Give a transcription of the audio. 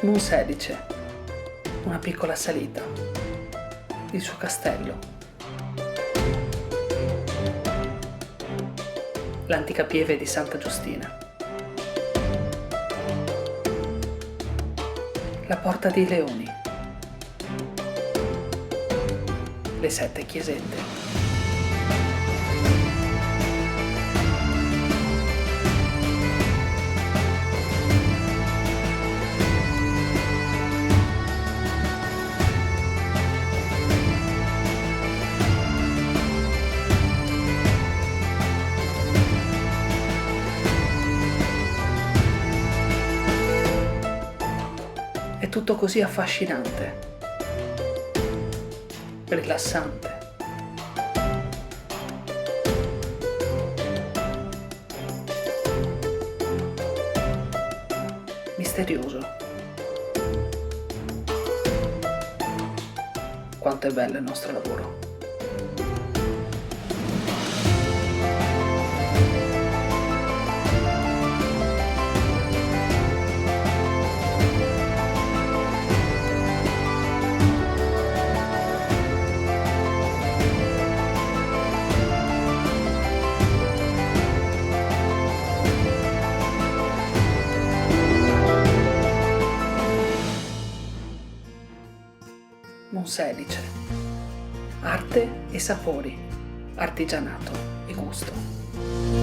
Monselice, una piccola salita, il suo castello, l'antica pieve di Santa Giustina, la Porta dei Leoni, le 7 chiesette. È tutto così affascinante, rilassante. Misterioso. Quanto è bello il nostro lavoro. Monselice. Arte e sapori, artigianato e gusto.